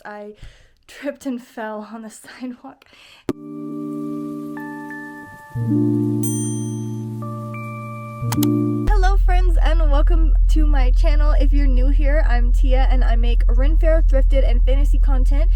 I tripped and fell on the sidewalk. Hello friends and welcome to my channel. If you're new here, I'm Tia and I make faire, thrifted, and fantasy content.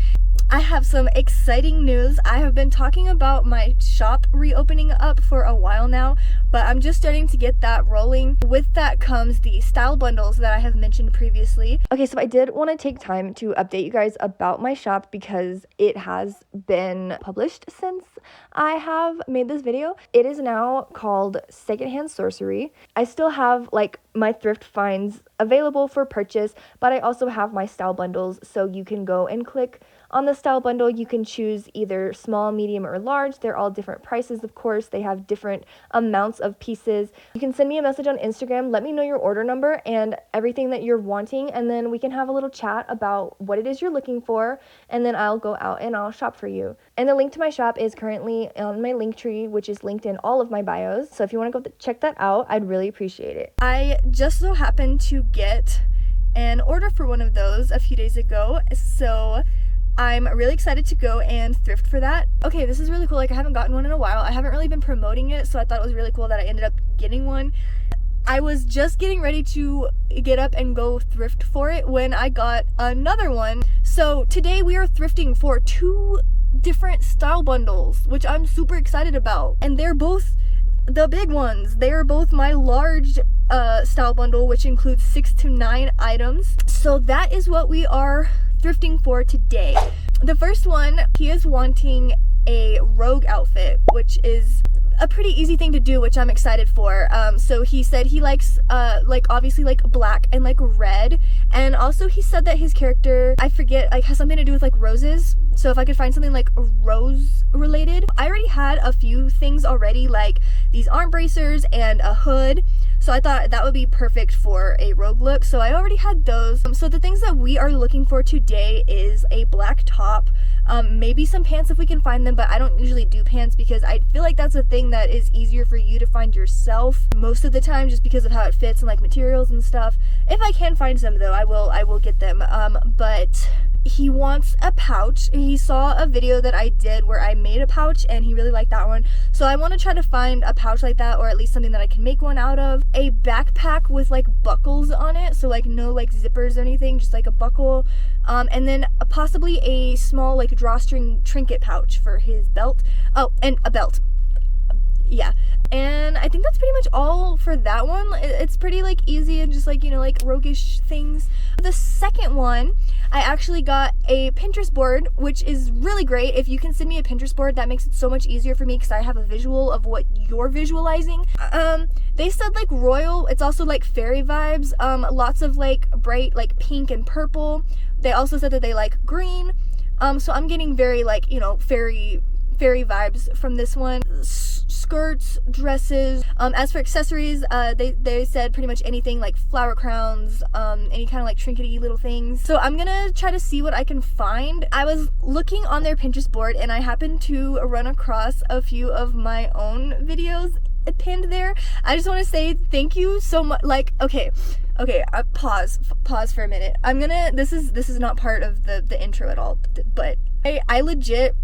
I have some exciting news. I have been talking about my shop reopening up for a while now, but I'm just starting to get that rolling. With that comes the style bundles that I have mentioned previously. Okay, so I did want to take time to update you guys about my shop because it has been published since I have made this video. It is now called Secondhand Sorcery. I still have like my thrift finds available for purchase, but I also have my style bundles, so you can go and click on the style bundle. You can choose either small, medium, or large. They're all different prices, of course. They have different amounts of pieces. You can send me a message on Instagram. Let me know your order number and everything that you're wanting, and then we can have a little chat about what it is you're looking for, and then I'll go out and I'll shop for you. And the link to my shop is currently on my link tree, which is linked in all of my bios. So if you want to go check that out, I'd really appreciate it. I just so happened to get an order for one of those a few days ago, so I'm really excited to go and thrift for that. Okay, this is really cool. Like, I haven't gotten one in a while. I haven't really been promoting it, so I thought it was really cool that I ended up getting one. I was just getting ready to get up and go thrift for it when I got another one. So today we are thrifting for two different style bundles, which I'm super excited about. And they're both the big ones. They are both my large style bundle, which includes 6 to 9 items. So that is what we are thrifting for today. The first one, he is wanting a rogue outfit, which is a pretty easy thing to do, which I'm excited for. So he said he likes like obviously like black and like red, and also he said that his character, I forget, like has something to do with like roses. So if I could find something like rose related. I already had a few things already, like these arm bracers and a hood, so I thought that would be perfect for a rogue look, so I already had those. So the things that we are looking for today is a black top, maybe some pants if we can find them, but I don't usually do pants because I feel like that's a thing that is easier for you to find yourself most of the time, just because of how it fits and like materials and stuff. If I can find some though, I will get them. But he wants a pouch. He saw a video that I did where I made a pouch and he really liked that one. So I want to try to find a pouch like that, or at least something that I can make one out of. A backpack with like buckles on it, so like no like zippers or anything, just like a buckle. And then possibly a small like drawstring trinket pouch for his belt. Oh, and a belt. Yeah, and I think that's pretty much all for that one. It's pretty like easy and just like, you know, like roguish things. The second one, I actually got a Pinterest board, which is really great. If you can send me a Pinterest board, that makes it so much easier for me because I have a visual of what you're visualizing. They said like royal, it's also like fairy vibes, lots of like bright like pink and purple. They also said that they like green, so I'm getting very like, you know, fairy vibes from this one. Skirts, dresses. As for accessories, they said pretty much anything like flower crowns, any kind of like trinkety little things. So I'm gonna try to see what I can find. I was looking on their Pinterest board and I happened to run across a few of my own videos pinned there. I just want to say thank you so much. Like, okay, pause for a minute. This is not part of the intro at all, but I legit,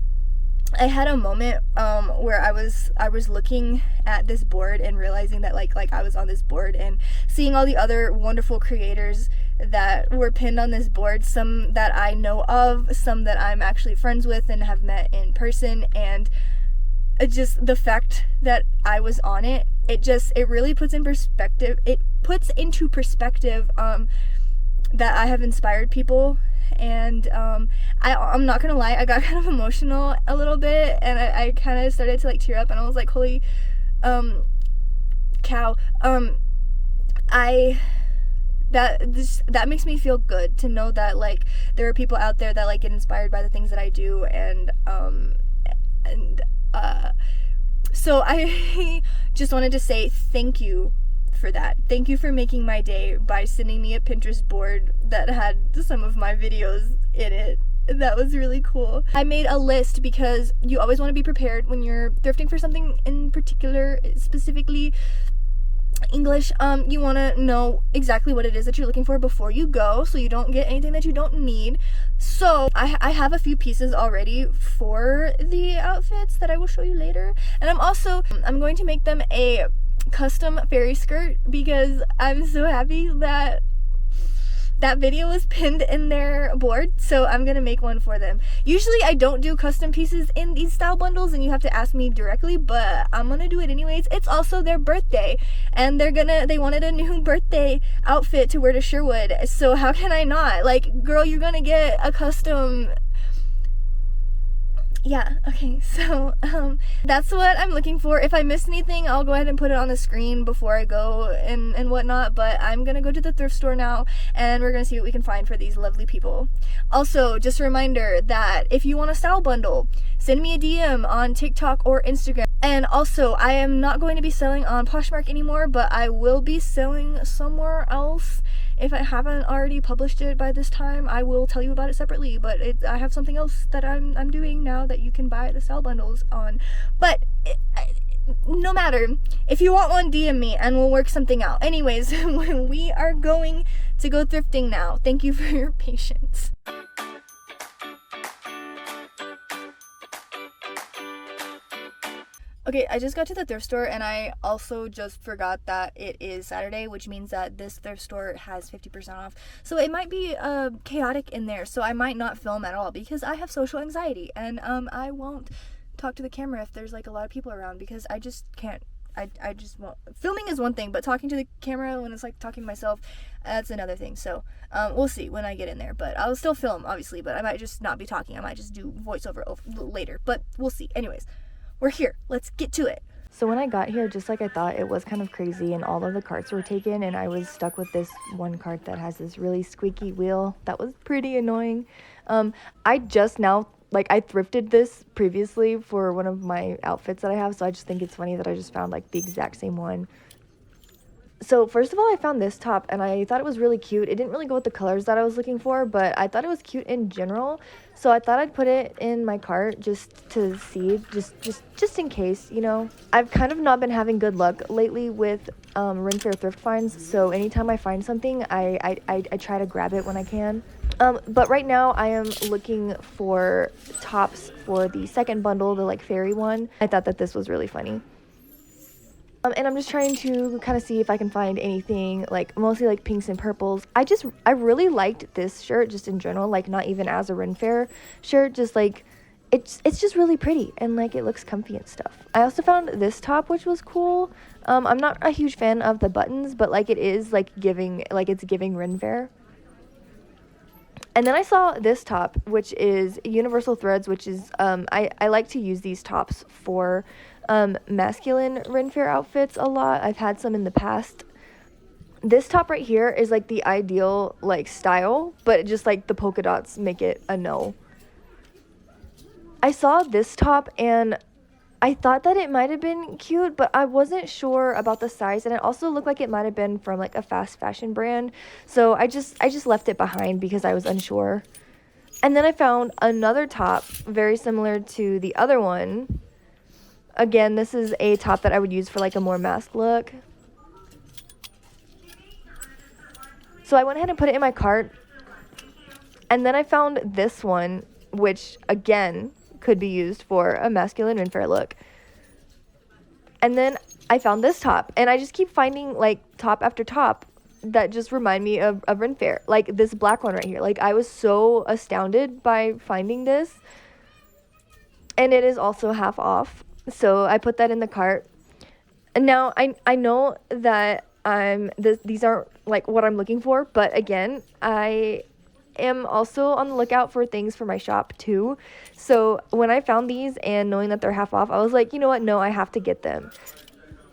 I had a moment where I was looking at this board and realizing that like I was on this board and seeing all the other wonderful creators that were pinned on this board, some that I know of, some that I'm actually friends with and have met in person, and just the fact that I was on it, it really puts into perspective that I have inspired people. And I'm not gonna lie, I got kind of emotional a little bit, and I kind of started to like tear up, and I was like, holy cow. That makes me feel good to know that like there are people out there that like get inspired by the things that I do, and so I just wanted to say thank you for that. Thank you for making my day by sending me a Pinterest board that had some of my videos in it. That was really cool. I made a list because you always want to be prepared when you're thrifting for something in particular, specifically. English, you want to know exactly what it is that you're looking for before you go, so you don't get anything that you don't need. So I have a few pieces already for the outfits that I will show you later, and I'm going to make them a custom fairy skirt because I'm so happy that that video was pinned in their board, so I'm gonna make one for them. Usually I don't do custom pieces in these style bundles and you have to ask me directly, but I'm gonna do it anyways. It's also their birthday and they wanted a new birthday outfit to wear to Sherwood, so how can I not? Like, girl, you're gonna get a custom. Yeah, okay, so that's what I'm looking for. If I miss anything, I'll go ahead and put it on the screen before I go and whatnot, but I'm gonna go to the thrift store now and we're gonna see what we can find for these lovely people. Also, just a reminder that if you want a style bundle, send me a DM on TikTok or Instagram. And also, I am not going to be selling on Poshmark anymore, but I will be selling somewhere else. If I haven't already published it by this time, I will tell you about it separately, but I have something else that I'm doing now that you can buy the style bundles on. But no matter, if you want one, DM me and we'll work something out. Anyways, we are going to go thrifting now. Thank you for your patience. Okay, I just got to the thrift store and I also just forgot that it is Saturday, which means that this thrift store has 50% off. So it might be chaotic in there, so I might not film at all because I have social anxiety and I won't talk to the camera if there's like a lot of people around because I just can't. I just won't. Filming is one thing, but talking to the camera when it's like talking to myself, that's another thing. So we'll see when I get in there, but I'll still film obviously, but I might just not be talking. I might just do voiceover later, but we'll see. Anyways, we're here. Let's get to it. So when I got here, just like I thought, it was kind of crazy and all of the carts were taken and I was stuck with this one cart that has this really squeaky wheel. That was pretty annoying. I just now, like, I thrifted this previously for one of my outfits that I have, so I just think it's funny that I just found like the exact same one. So first of all, I found this top and I thought it was really cute. It didn't really go with the colors that I was looking for, but I thought it was cute in general. So I thought I'd put it in my cart just to see, just in case, you know. I've kind of not been having good luck lately with Ren Fair thrift finds. So anytime I find something, I try to grab it when I can. But right now I am looking for tops for the second bundle, the like fairy one. I thought that this was really funny. And I'm just trying to kind of see if I can find anything like mostly like pinks and purples. I really liked this shirt just in general, like not even as a Ren Fair shirt, just like it's just really pretty and like it looks comfy and stuff. I also found this top, which was cool. I'm not a huge fan of the buttons, but like it is like it's giving Ren Fair. And then I saw this top, which is Universal Threads, which is I like to use these tops for masculine Ren Fair outfits a lot. I've had some in the past. This top right here is like the ideal like style, but just like the polka dots make it a no. I saw this top and I thought that it might have been cute, but I wasn't sure about the size, and it also looked like it might have been from like a fast fashion brand. So I just left it behind because I was unsure. And then I found another top very similar to the other one. Again, this is a top that I would use for like a more mask look. So I went ahead and put it in my cart. And then I found this one, which again could be used for a masculine Ren Fair look. And then I found this top, and I just keep finding like top after top that just remind me of Ren Fair. Like this black one right here. Like I was so astounded by finding this. And it is also half off. So I put that in the cart. And now I know that these aren't like what I'm looking for, but again, I am also on the lookout for things for my shop too. So when I found these and knowing that they're half off, I was like, you know what? No, I have to get them.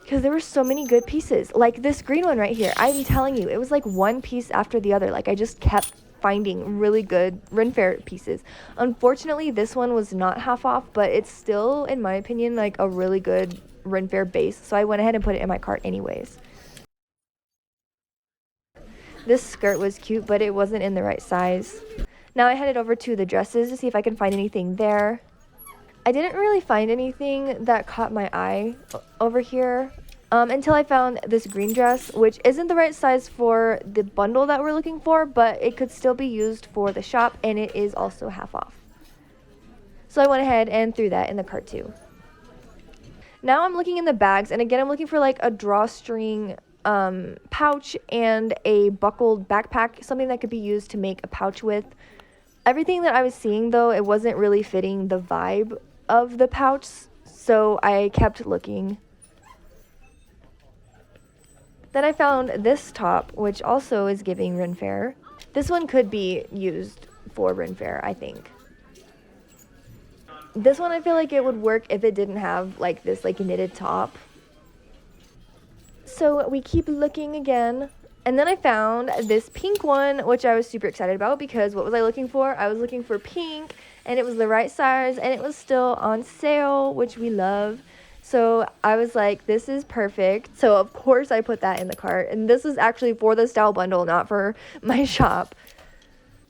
Because there were so many good pieces. Like this green one right here. I'm telling you, it was like one piece after the other. Like I just kept finding really good Ren Fair pieces. Unfortunately, this one was not half off, but it's still, in my opinion, like a really good Ren Fair base. So I went ahead and put it in my cart anyways. This skirt was cute, but it wasn't in the right size. Now I headed over to the dresses to see if I can find anything there. I didn't really find anything that caught my eye over here. until I found this green dress, which isn't the right size for the bundle that we're looking for, but it could still be used for the shop, and it is also half off. So I went ahead and threw that in the cart too. Now I'm looking in the bags, and again I'm looking for like a drawstring pouch and a buckled backpack, something that could be used to make a pouch with. Everything that I was seeing though, it wasn't really fitting the vibe of the pouch, so I kept looking. Then I found this top, which also is giving Ren Fair. This one could be used for Ren Fair, I think. This one I feel like it would work if it didn't have like this like knitted top. So we keep looking again. And then I found this pink one, which I was super excited about because what was I looking for? I was looking for pink, and it was the right size, and it was still on sale, which we love. So I was like, this is perfect. So of course I put that in the cart, and this was actually for the style bundle, not for my shop.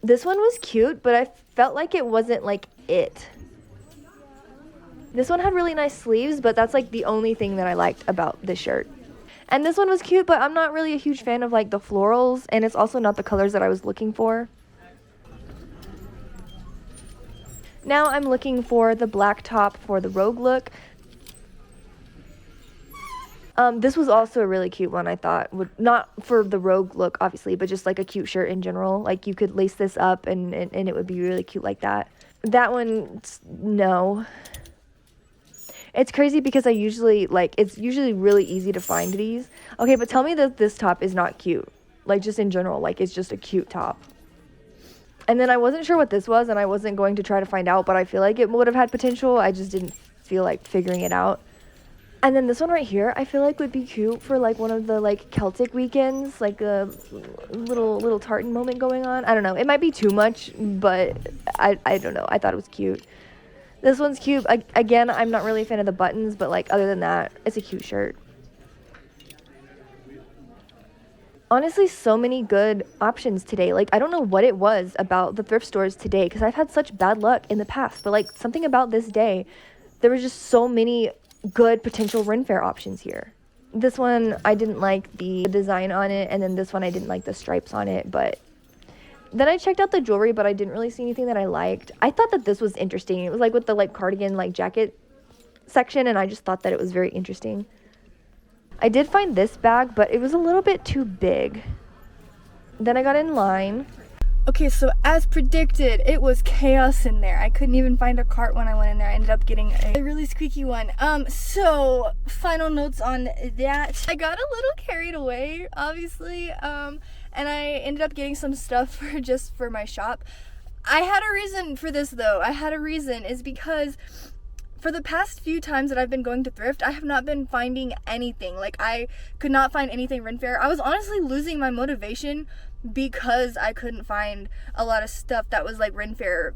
This one was cute, but I felt like it wasn't like it. This one had really nice sleeves, but that's like the only thing that I liked about this shirt. And this one was cute, but I'm not really a huge fan of like the florals, and it's also not the colors that I was looking for. Now I'm looking for the black top for the rogue look. This was also a really cute one, I thought. Not for the rogue look, obviously, but just like a cute shirt in general. Like you could lace this up and it would be really cute like that. That one, no. It's crazy because it's usually really easy to find these. Okay, but tell me that this top is not cute. Like, just in general, like, it's just a cute top. And then I wasn't sure what this was, and I wasn't going to try to find out, but I feel like it would have had potential. I just didn't feel like figuring it out. And then this one right here, I feel like would be cute for, like, one of the, like, Celtic weekends. Like, a little tartan moment going on. I don't know. It might be too much, but I don't know. I thought it was cute. This one's cute. Again, I'm not really a fan of the buttons, but like other than that, it's a cute shirt. Honestly, so many good options today. Like, I don't know what it was about the thrift stores today, because I've had such bad luck in the past, but like something about this day, there was just so many good potential Ren Fair options here. This one, I didn't like the design on it, and then this one, I didn't like the stripes on it, but then I checked out the jewelry, but I didn't really see anything that I liked. I thought that this was interesting. It was like with the like cardigan like jacket section, and I just thought that it was very interesting. I did find this bag, but it was a little bit too big. Then I got in line. Okay, so as predicted, it was chaos in there. I couldn't even find a cart when I went in there. I ended up getting a really squeaky one. So final notes on that. I got a little carried away, obviously, and I ended up getting some stuff just for my shop. I had a reason for this though. I had a reason, is because for the past few times that I've been going to thrift, I have not been finding anything. Like, I could not find anything Ren Fair. I was honestly losing my motivation because I couldn't find a lot of stuff that was like Ren Fair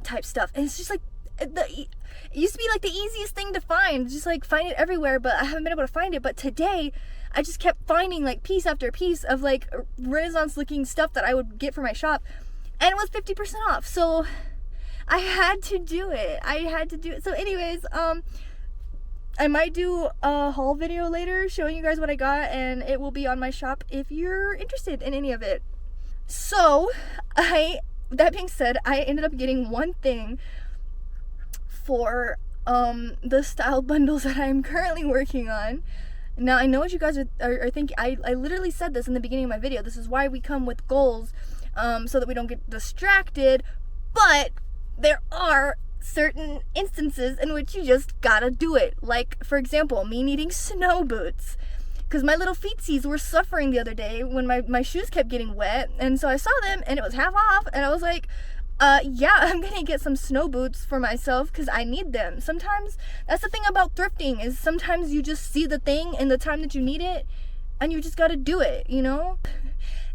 type stuff. And it's just like, it used to be like the easiest thing to find, just like find it everywhere, but I haven't been able to find it. But today I just kept finding like piece after piece of like Renaissance looking stuff that I would get for my shop, and it was 50% off. So I had to do it. So anyways, I might do a haul video later showing you guys what I got, and it will be on my shop if you're interested in any of it. So that being said, I ended up getting one thing for the style bundles that I'm currently working on. Now, I know what you guys are thinking. I literally said this in the beginning of my video. This is why we come with goals, so that we don't get distracted. But there are certain instances in which you just gotta do it. Like, for example, me needing snow boots, because my little feetsies were suffering the other day when my shoes kept getting wet, and so I saw them and it was half off, and I was like, yeah, I'm gonna get some snow boots for myself because I need them. Sometimes that's the thing about thrifting, is sometimes you just see the thing in the time that you need it and you just gotta do it, you know?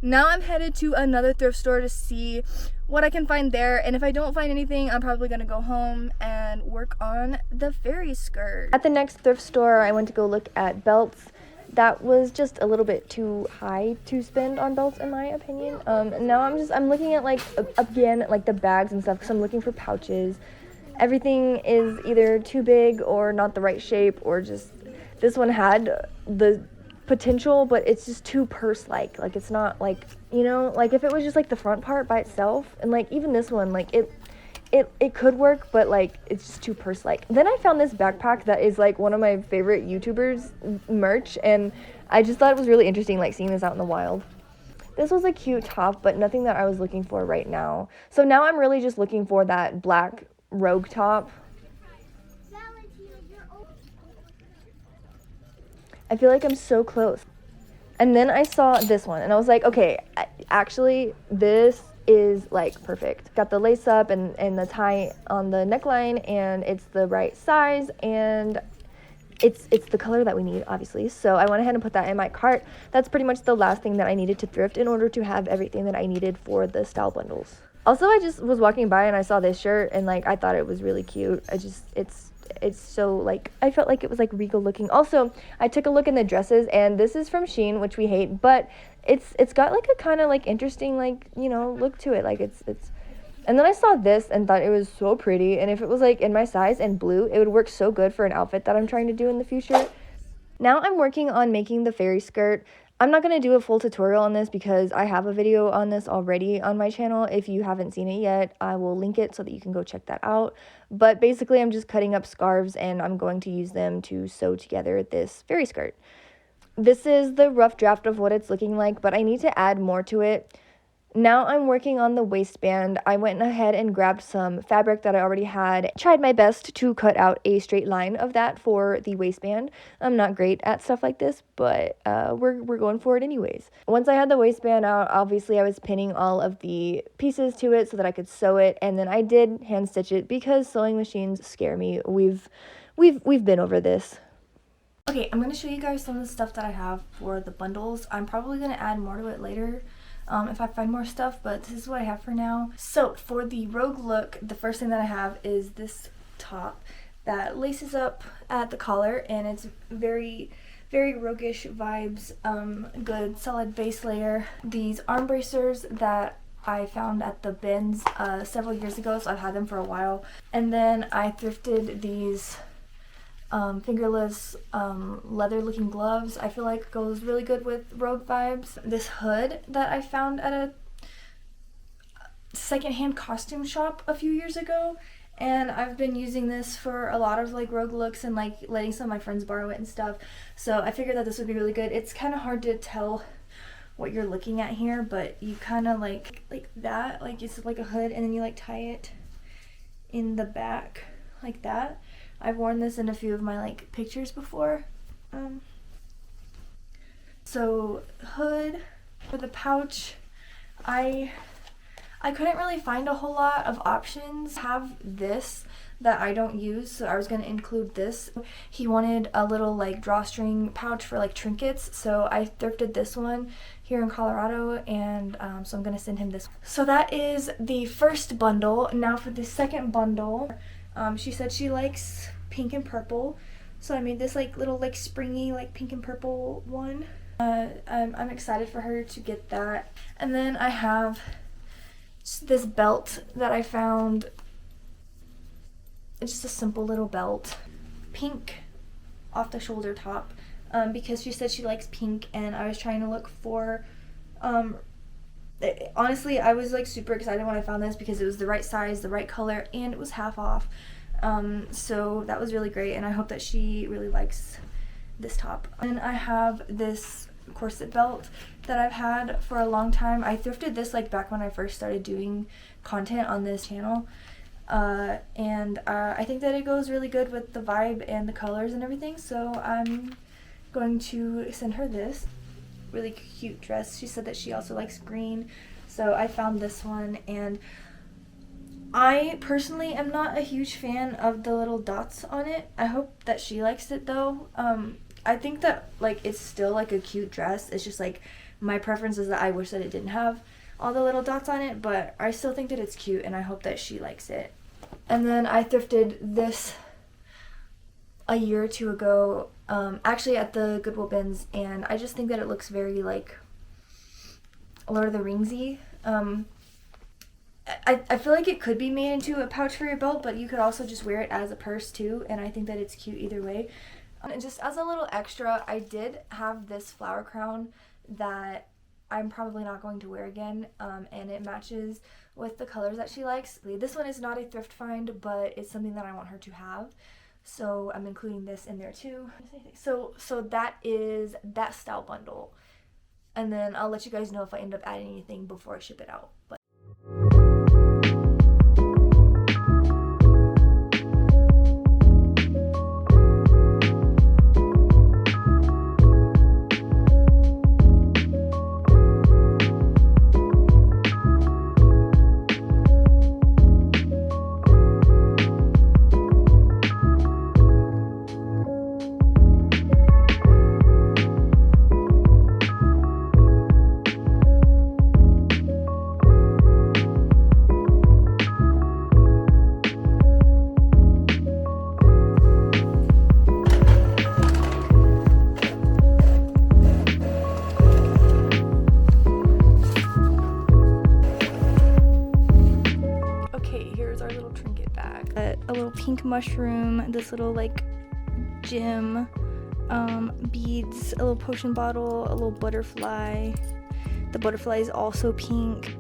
Now I'm headed to another thrift store to see what I can find there, and if I don't find anything, I'm probably gonna go home and work on the fairy skirt. At the next thrift store, I went to go look at belts. That was just a little bit too high to spend on belts, in my opinion. Now I'm looking at, like, again, like the bags and stuff, because I'm looking for pouches. Everything is either too big or not the right shape, or just, this one had the potential, but it's just too purse-like. Like, it's not like, you know, like if it was just like the front part by itself, and like even this one, like it could work, but like it's just too purse-like. Then I found this backpack that is like one of my favorite YouTubers merch, and I just thought it was really interesting, like seeing this out in the wild. This was a cute top, but nothing that I was looking for right now. So now I'm really just looking for that black rogue top. I feel like I'm so close. And then I saw this one, and I was like, okay, actually, this is like perfect. Got the lace up and the tie on the neckline, and it's the right size, and it's the color that we need, obviously. So I went ahead and put that in my cart. That's pretty much the last thing that I needed to thrift in order to have everything that I needed for the style bundles. Also, I just was walking by and I saw this shirt, and like I thought it was really cute. It's so like, I felt like it was like regal looking. Also, I took a look in the dresses, and this is from Shein, which we hate, but it's got like a kind of like interesting, like, you know, look to it. Like it's and then I saw this and thought it was so pretty, and if it was like in my size and blue, it would work so good for an outfit that I'm trying to do in the future. Now I'm working on making the fairy skirt. I'm not going to do a full tutorial on this because I have a video on this already on my channel. If you haven't seen it yet, I will link it so that you can go check that out. But basically, I'm just cutting up scarves, and I'm going to use them to sew together this fairy skirt. This is the rough draft of what it's looking like, but I need to add more to it. Now I'm working on the waistband. I went ahead and grabbed some fabric that I already had. Tried my best to cut out a straight line of that for the waistband. I'm not great at stuff like this, but we're going for it anyways. Once I had the waistband out, obviously I was pinning all of the pieces to it so that I could sew it, and then I did hand stitch it because sewing machines scare me. We've been over this. Okay, I'm going to show you guys some of the stuff that I have for the bundles. I'm probably going to add more to it later if I find more stuff, but this is what I have for now. So for the rogue look, the first thing that I have is this top that laces up at the collar, and it's very roguish vibes. Good solid base layer. These arm bracers that I found at the bins several years ago, so I've had them for a while. And then I thrifted these fingerless leather looking gloves. I feel like goes really good with rogue vibes. This hood that I found at a secondhand costume shop a few years ago, and I've been using this for a lot of like rogue looks and like letting some of my friends borrow it and stuff, so I figured that this would be really good. It's kind of hard to tell what you're looking at here, but you kind of like that, like it's like a hood, and then you like tie it in the back like that. I've worn this in a few of my like pictures before. So hood. For the pouch, I couldn't really find a whole lot of options. I have this that I don't use, so I was going to include this. He wanted a little like drawstring pouch for like trinkets, so I thrifted this one here in Colorado, and so I'm going to send him this. So that is the first bundle. Now for the second bundle, she said she likes pink and purple, so I made this like little like springy like pink and purple one. I'm excited for her to get that. And then I have this belt that I found. It's just a simple little belt, pink off the shoulder top, because she said she likes pink, and I was trying to look for honestly, I was like super excited when I found this because it was the right size, the right color, and it was half off. So that was really great, and I hope that she really likes this top. And I have this corset belt that I've had for a long time. I thrifted this like back when I first started doing content on this channel, and I think that it goes really good with the vibe and the colors and everything, so I'm going to send her this really cute dress. She said that she also likes green, so I found this one, and I personally am not a huge fan of the little dots on it. I hope that she likes it though. I think that like it's still like a cute dress. It's just like my preference is that I wish that it didn't have all the little dots on it, but I still think that it's cute, and I hope that she likes it. And then I thrifted this a year or two ago, actually at the Goodwill bins, and I just think that it looks very like Lord of the Ringsy. I feel like it could be made into a pouch for your belt, but you could also just wear it as a purse too, and I think that it's cute either way. And just as a little extra, I did have this flower crown that I'm probably not going to wear again, and it matches with the colors that she likes. This one is not a thrift find, but it's something that I want her to have, so I'm including this in there too. So that is that style bundle, and then I'll let you guys know if I end up adding anything before I ship it out. But here's our little trinket bag. A little pink mushroom, this little like gem, beads, a little potion bottle, a little butterfly. The butterfly is also pink.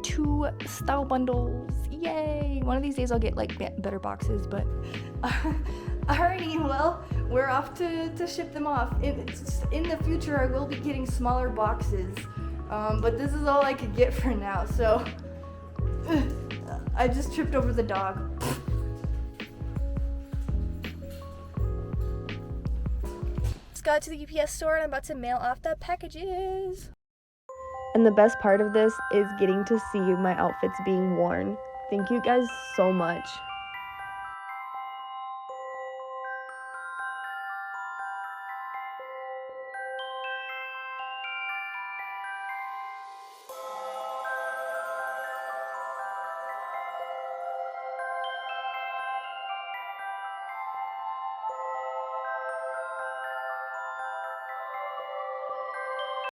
Two style bundles, yay! One of these days I'll get like better boxes, but alrighty, well, we're off to ship them off. In the future I will be getting smaller boxes, but this is all I could get for now, so I just tripped over the dog. Just got to the UPS store and I'm about to mail off the packages. And the best part of this is getting to see my outfits being worn. Thank you guys so much.